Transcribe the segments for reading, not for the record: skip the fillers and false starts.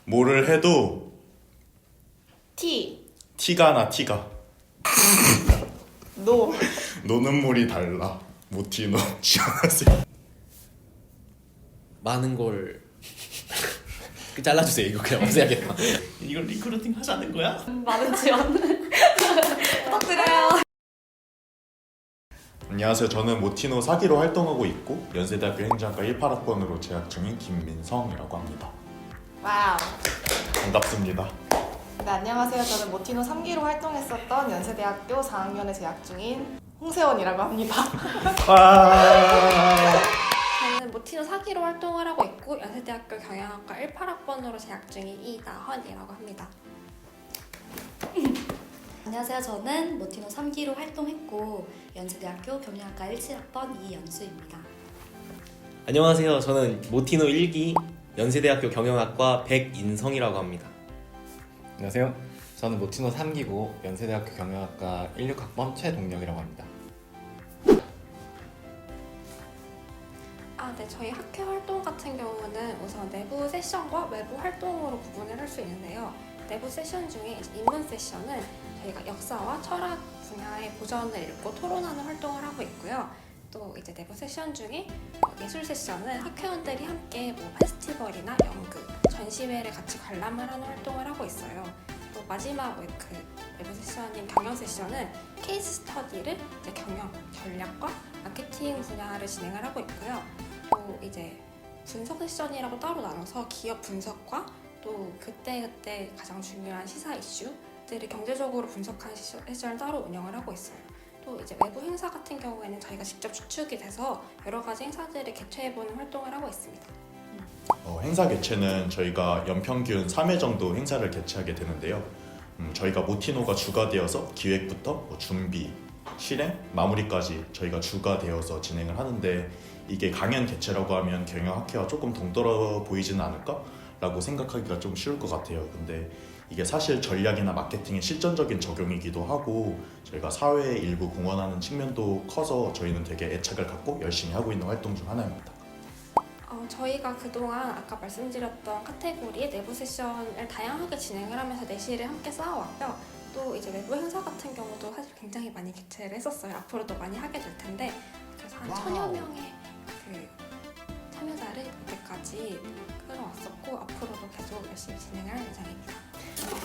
뭐를 해도 티가 나 티가. 노는 물이 달라. 모티노 지원하세요. 많은 걸 잘라주세요. 이거 그냥 없애야겠다. 이걸 리크루팅 하자는 거야? 많은 지원 부탁드려요. 안녕하세요. 저는 모티노 4기로 활동하고 있고 연세대학교 행정학과 18학번으로 재학 중인 김민성이라고 합니다. 와우. 반갑습니다. 네, 안녕하세요. 저는 모티노 3기로 활동했었던 연세대학교 4학년에 재학 중인 홍세원이라고 합니다. 저는 모티노 4기로 활동을 하고 있고 연세대학교 경영학과 18학번으로 재학 중인 이나헌이라고 합니다. 안녕하세요. 저는 모티노 3기로 활동했고 연세대학교 경영학과 17학번 이연수입니다. 안녕하세요. 저는 모티노 1기 연세대학교 경영학과 백인성이라고 합니다. 안녕하세요. 저는 모티노 3기고 연세대학교 경영학과 16학번 최동력이라고 합니다. 네, 저희 학회 활동 같은 경우는 우선 내부 세션과 외부 활동으로 구분을 할 수 있는데요. 내부 세션 중에 입문 세션은 저희가 역사와 철학 분야의 고전을 읽고 토론하는 활동을 하고 있고요. 또 이제 내부 세션 중에 예술 세션은 학회원들이 함께 페스티벌이나 연극, 전시회를 같이 관람을 하는 활동을 하고 있어요. 또 마지막 내부 세션인 경영 세션은 케이스 스터디를 이제 경영, 전략과 마케팅 분야를 진행을 하고 있고요. 또 이제 분석 세션이라고 따로 나눠서 기업 분석과 또 그때그때 가장 중요한 시사 이슈들을 경제적으로 분석하는 세션을 따로 운영을 하고 있어요. 또 이제 외부 행사 같은 경우에는 저희가 직접 주축이 돼서 여러 가지 행사들을 개최해보는 활동을 하고 있습니다. 행사 개최는 저희가 연평균 3회 정도 행사를 개최하게 되는데요. 저희가 모티노가 주가 되어서 기획부터 준비, 실행, 마무리까지 저희가 주가 되어서 진행을 하는데 이게 강연 개최라고 하면 경영학회와 조금 동떨어 보이지는 않을까? 라고 생각하기가 좀 쉬울 것 같아요. 근데 이게 사실 전략이나 마케팅의 실전적인 적용이기도 하고 저희가 사회에 일부 공헌하는 측면도 커서 저희는 되게 애착을 갖고 열심히 하고 있는 활동 중 하나입니다. 저희가 그동안 아까 말씀드렸던 카테고리의 내부 세션을 다양하게 진행을 하면서 내실을 함께 쌓아왔고요. 또 이제 외부 행사 같은 경우도 사실 굉장히 많이 개최를 했었어요. 앞으로도 많이 하게 될 텐데 그래서 한 1000여 명의 참여자를 이때까지 끌어왔었고 앞으로도 계속 열심히 진행할 예정입니다.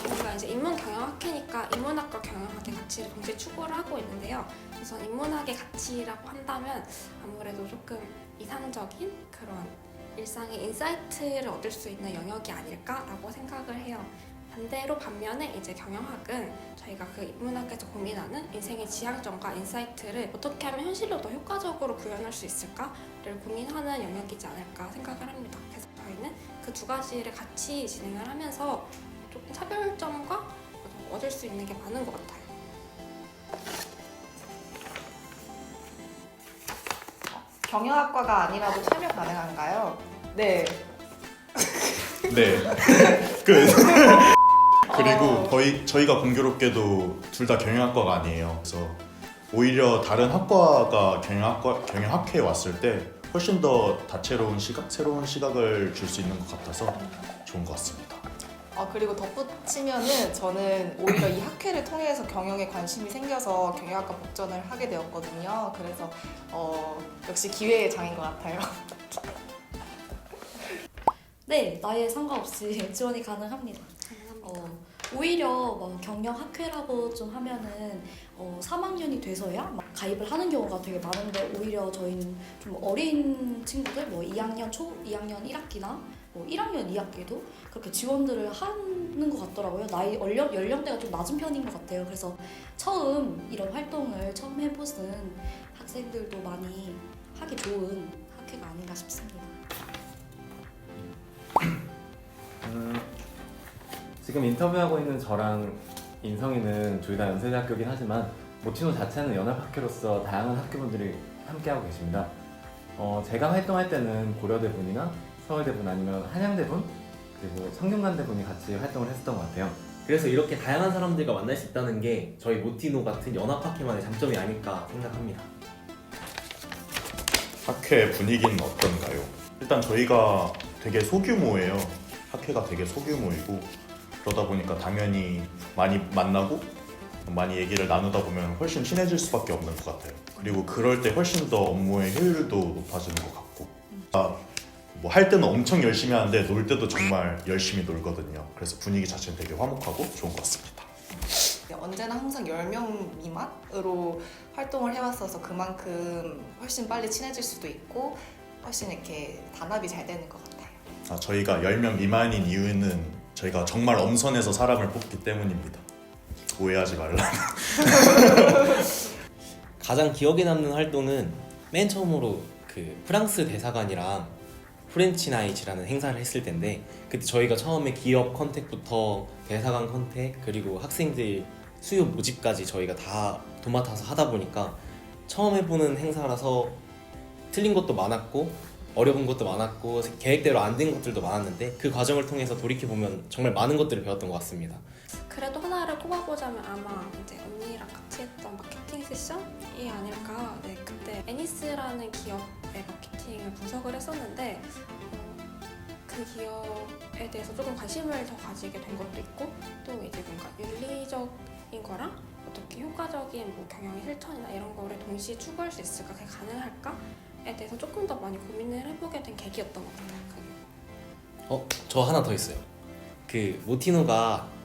저희가 이제 인문 경영학회니까 인문학과 경영학의 가치를 동시에 추구를 하고 있는데요. 우선 인문학의 가치라고 한다면 아무래도 조금 이상적인 그런 일상의 인사이트를 얻을 수 있는 영역이 아닐까라고 생각을 해요. 반면에 이제 경영학은 저희가 그 인문학에서 고민하는 인생의 지향점과 인사이트를 어떻게 하면 현실로 더 효과적으로 구현할 수 있을까를 고민하는 영역이지 않을까 생각을 합니다. 그래서 저희는 그 두 가지를 같이 진행을 하면서 조금 차별점과 얻을 수 있는 게 많은 것 같아요. 경영학과가 아니라도 참여 가능한가요? 네. 네. 그리고 저희가 공교롭게도 둘 다 경영학과가 아니에요. 그래서 오히려 다른 학과가 경영학회에 왔을 때 훨씬 더 다채로운 시각, 새로운 시각을 줄 수 있는 것 같아서 좋은 것 같습니다. 그리고 덧붙이면은 저는 오히려 이 학회를 통해서 경영에 관심이 생겨서 경영학과 복전을 하게 되었거든요. 그래서 역시 기회의 장인 것 같아요. 네, 나이에 상관없이 지원이 가능합니다. 오히려 경영학회라고 좀 하면은 3학년이 돼서야 가입을 하는 경우가 되게 많은데 오히려 저희는 좀 어린 친구들 2학년 초, 2학년 1학기나 1학년 2학기도 그렇게 지원들을 하는 것 같더라고요. 연령대가 좀 낮은 편인 것 같아요. 그래서 이런 활동을 처음 해보는 학생들도 많이 하기 좋은 학회가 아닌가 싶습니다. 지금 인터뷰하고 있는 저랑 인성이는 둘 다 연세대학교긴 하지만 모티노 자체는 연합학회로서 다양한 학교분들이 함께하고 계십니다. 제가 활동할 때는 고려대분이나 서울대분 아니면 한양대분 그리고 성균관대분이 같이 활동을 했었던 것 같아요. 그래서 이렇게 다양한 사람들과 만날 수 있다는 게 저희 모티노 같은 연합학회만의 장점이 아닐까 생각합니다. 학회 분위기는 어떤가요? 일단 저희가 되게 소규모예요. 학회가 되게 소규모이고 그러다 보니까 당연히 많이 만나고 많이 얘기를 나누다 보면 훨씬 친해질 수밖에 없는 것 같아요. 그리고 그럴 때 훨씬 더 업무의 효율도 높아지는 것 같고 뭐 할 때는 엄청 열심히 하는데 놀 때도 정말 열심히 놀거든요. 그래서 분위기 자체는 되게 화목하고 좋은 것 같습니다. 언제나 항상 10명 미만으로 활동을 해왔어서 그만큼 훨씬 빨리 친해질 수도 있고 훨씬 이렇게 단합이 잘 되는 것 같아요. 저희가 10명 미만인 이유는 저희가 정말 엄선해서 사람을 뽑기 때문입니다. 오해하지 말라. 가장 기억에 남는 활동은 맨 처음으로 그 프랑스 대사관이랑 프렌치나이츠라는 행사를 했을 텐데 그때 저희가 처음에 기업 컨택부터 대사관 컨택 그리고 학생들 수요 모집까지 저희가 다 도맡아서 하다 보니까 처음 해보는 행사라서 틀린 것도 많았고 어려운 것도 많았고 계획대로 안 된 것들도 많았는데 그 과정을 통해서 돌이켜보면 정말 많은 것들을 배웠던 것 같습니다. 그래도 하나를 꼽아보자면 아마 이제 언니랑 같이 했던 마케팅 세션이 아닐까. 네, 그때 애니스라는 기업의 마케팅을 분석을 했었는데 그 기업에 대해서 조금 관심을 더 가지게 된 것도 있고 또 이제 뭔가 윤리적인 거랑 어떻게 효과적인 뭐 경영의 실천이나 이런 거를 동시에 추구할 수 있을까, 그게 가능할까에 대해서 조금 더 많이 고민을 해보게 된 계기였던 것 같아요. 그게. 저 하나 더 있어요. 그 모티노가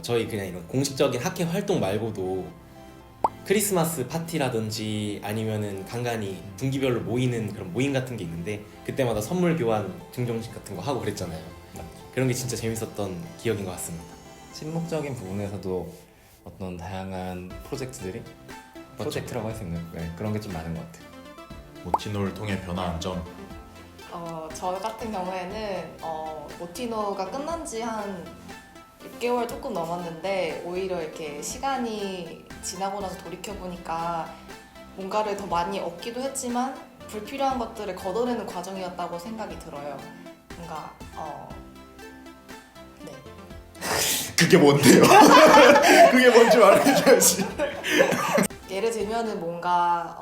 저희 그냥 이런 공식적인 학회 활동 말고도 크리스마스 파티라든지 아니면은 간간히 분기별로 모이는 그런 모임 같은 게 있는데 그때마다 선물 교환 증정식 같은 거 하고 그랬잖아요. 그런 게 진짜 재밌었던 기억인 것 같습니다. 친목적인 부분에서도 어떤 다양한 프로젝트들이 프로젝트라고 할 수 있는 그런 게 좀 많은 것 같아요. 모티노를 통해 변화한 점 저 같은 경우에는 모티노가 끝난 지 한 6개월 조금 넘었는데 오히려 이렇게 시간이 지나고 나서 돌이켜보니까 뭔가를 더 많이 얻기도 했지만 불필요한 것들을 걷어내는 과정이었다고 생각이 들어요. 뭔가 네. 그게 뭔데요? 그게 뭔지 말해줘야지. 예를 들면은 뭔가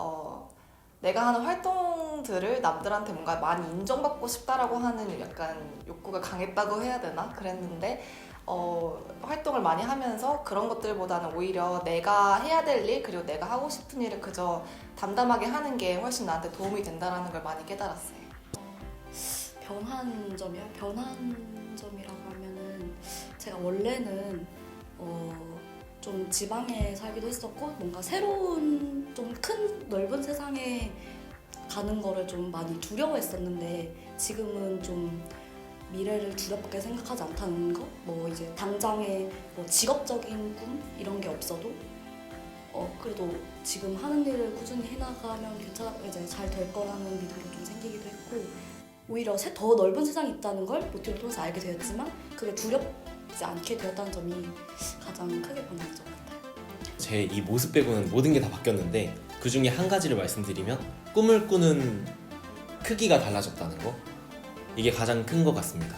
내가 하는 활동들을 남들한테 뭔가 많이 인정받고 싶다라고 하는 약간 욕구가 강했다고 해야 되나? 그랬는데 활동을 많이 하면서 그런 것들보다는 오히려 내가 해야 될 일 그리고 내가 하고 싶은 일을 그저 담담하게 하는 게 훨씬 나한테 도움이 된다는 걸 많이 깨달았어요. 변한 점이요? 변한 점이라고 하면은 제가 원래는 좀 지방에 살기도 했었고 뭔가 새로운 좀 큰 넓은 세상에 가는 거를 좀 많이 두려워했었는데 지금은 좀 미래를 두렵게 생각하지 않다는 거? 뭐 이제 당장의 뭐 직업적인 꿈 이런 게 없어도 그래도 지금 하는 일을 꾸준히 해나가면 이제 잘 될 거라는 믿음도 좀 생기기도 했고 오히려 더 넓은 세상이 있다는 걸 모티를 통해서 알게 되었지만 그게 두렵지 않게 되었다는 점이 가장 크게 변한 점 같아요. 제 이 모습 빼고는 모든 게 다 바뀌었는데 그 중에 한 가지를 말씀드리면 꿈을 꾸는 크기가 달라졌다는 거 이게 가장 큰 것 같습니다.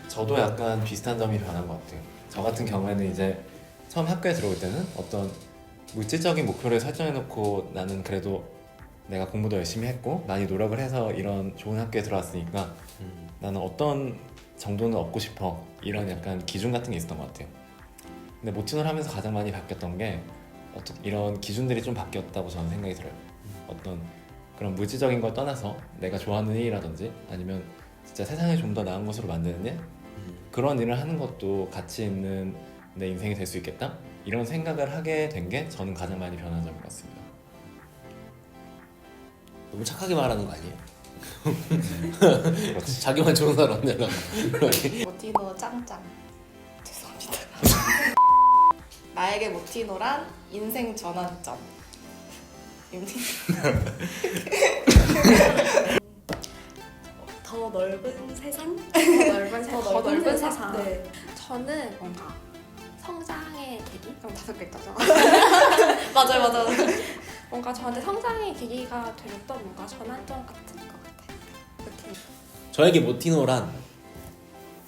저도 약간 비슷한 점이 변한 것 같아요. 저 같은 경우에는 이제 처음 학교에 들어올 때는 어떤 물질적인 목표를 설정해놓고 나는 그래도 내가 공부도 열심히 했고 많이 노력을 해서 이런 좋은 학교에 들어왔으니까 나는 어떤 정도는 얻고 싶어 이런 약간 기준 같은 게 있었던 것 같아요. 근데 모티노를 하면서 가장 많이 바뀌었던 게 이런 기준들이 좀 바뀌었다고 저는 생각이 들어요. 어떤 그런 물질적인 걸 떠나서 내가 좋아하는 일이라든지 아니면 진짜 세상을 좀 더 나은 곳으로 만드는 일 그런 일을 하는 것도 가치 있는 내 인생이 될 수 있겠다 이런 생각을 하게 된 게 저는 가장 많이 변한 점인 것 같습니다. 너무 착하게 말하는 거 아니에요? 그렇지. 자기만 좋은 사람 되려고 모티노 짱짱. 죄송합니다. 나에게 모티노란 인생 전환점. 더 넓은 세상? 더 넓은 세상. 네. 저는 뭔가 성장의 계기? 그럼 5글자죠. 맞아요. 뭔가 저한테 성장의 계기가 되었던 뭔가 전환점 같은 것 같아요. 모티노. 저에게 모티노란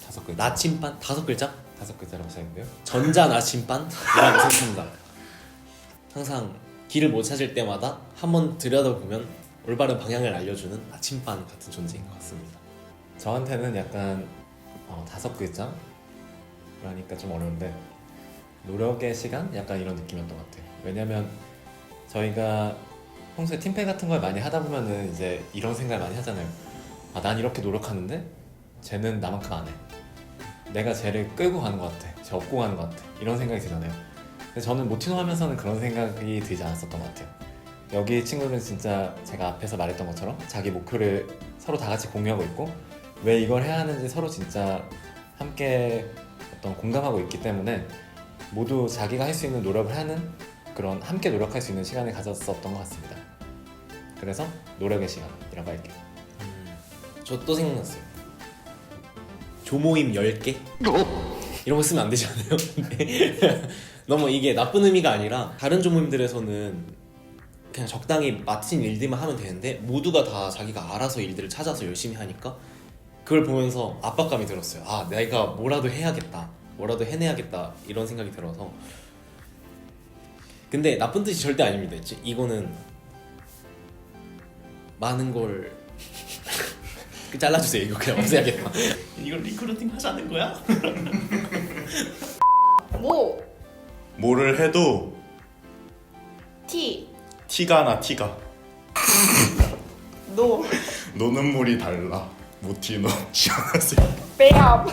5글자. 나침반 5글자? 5글자라고 생각해요. 전자 나침반이라고 생각합니다. 항상 길을 못 찾을 때마다 한번 들여다보면 올바른 방향을 알려주는 나침반 같은 존재인 것 같습니다. 저한테는 약간 5글자 그러니까 좀 어려운데 노력의 시간? 약간 이런 느낌이었던 것 같아요. 왜냐면 저희가 평소에 팀페 같은 걸 많이 하다 보면은 이제 이런 생각을 많이 하잖아요. 아, 난 이렇게 노력하는데 쟤는 나만큼 안 해. 내가 쟤를 끌고 가는 것 같아. 쟤 업고 가는 것 같아. 이런 생각이 들잖아요. 근데 저는 모티노 하면서는 그런 생각이 들지 않았었던 것 같아요. 여기 친구들은 진짜 제가 앞에서 말했던 것처럼 자기 목표를 서로 다 같이 공유하고 있고 왜 이걸 해야 하는지 서로 진짜 함께 어떤 공감하고 있기 때문에 모두 자기가 할 수 있는 노력을 하는 그런 함께 노력할 수 있는 시간을 가졌었던 것 같습니다. 그래서 노력의 시간이라고 할게요. 저 또 생각났어요. 조모임 10개? 이런 거 쓰면 안 되지 않아요? 너무 이게 나쁜 의미가 아니라 다른 조모임들에서는 그냥 적당히 맡은 일들만 하면 되는데 모두가 다 자기가 알아서 일들을 찾아서 열심히 하니까 그걸 보면서 압박감이 들었어요. 아, 내가 뭐라도 해야겠다, 뭐라도 해내야겠다 이런 생각이 들어서. 근데 나쁜 뜻이 절대 아닙니다. 이거는 많은 걸 잘라주세요. 이거 그냥 없애야겠다. 이걸 리크루팅 하자는 거야? 뭐를 해도 T, 티가 나 티가. 노, 노는 물이 달라. 모티노 지원하세요. 뺨.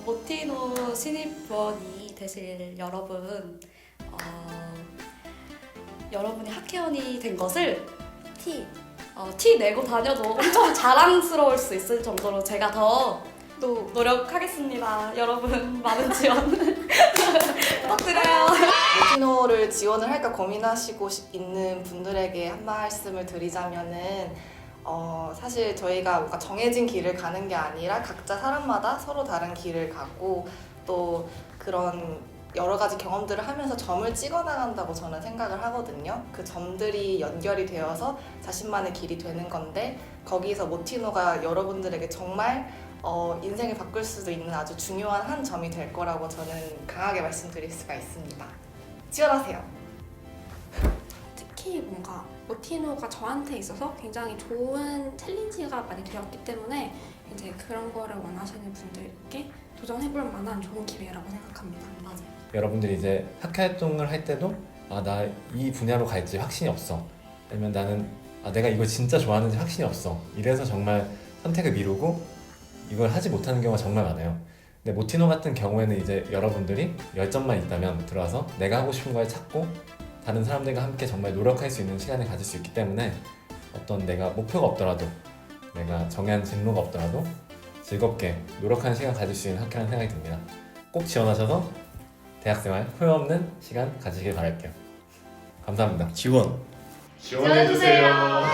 모티노 신입원이 되실 여러분, 여러분이 학회원이 된 것을 티 내고 다녀도 엄청 자랑스러울 수 있을 정도로 제가 더 노력하겠습니다. 여러분 많은 지원 부탁드려요. 모티노를 지원을 할까 고민하시고 있는 분들에게 한 말씀을 드리자면은 사실 저희가 뭔가 정해진 길을 가는 게 아니라 각자 사람마다 서로 다른 길을 가고 또 그런 여러 가지 경험들을 하면서 점을 찍어 나간다고 저는 생각을 하거든요. 그 점들이 연결이 되어서 자신만의 길이 되는 건데 거기서 모티노가 여러분들에게 정말 인생을 바꿀 수도 있는 아주 중요한 한 점이 될 거라고 저는 강하게 말씀드릴 수가 있습니다. 지원하세요. 특히 뭔가 모티노가 저한테 있어서 굉장히 좋은 챌린지가 많이 되었기 때문에 이제 그런 거를 원하시는 분들께 도전해볼 만한 좋은 기회라고 생각합니다. 맞아요. 여러분들이 이제 학회 활동을 할 때도 아, 나 이 분야로 갈지 확신이 없어. 아니면 나는 내가 이걸 진짜 좋아하는지 확신이 없어. 이래서 정말 선택을 미루고 이걸 하지 못하는 경우가 정말 많아요. 근데 모티노 같은 경우에는 이제 여러분들이 열정만 있다면 들어와서 내가 하고 싶은 걸 찾고 다른 사람들과 함께 정말 노력할 수 있는 시간을 가질 수 있기 때문에 어떤 내가 목표가 없더라도 내가 정한 진로가 없더라도 즐겁게 노력하는 시간 가질 수 있는 학교라는 생각이 듭니다. 꼭 지원하셔서 대학생활 후회 없는 시간 가지길 바랄게요. 감사합니다. 지원! 지원해주세요.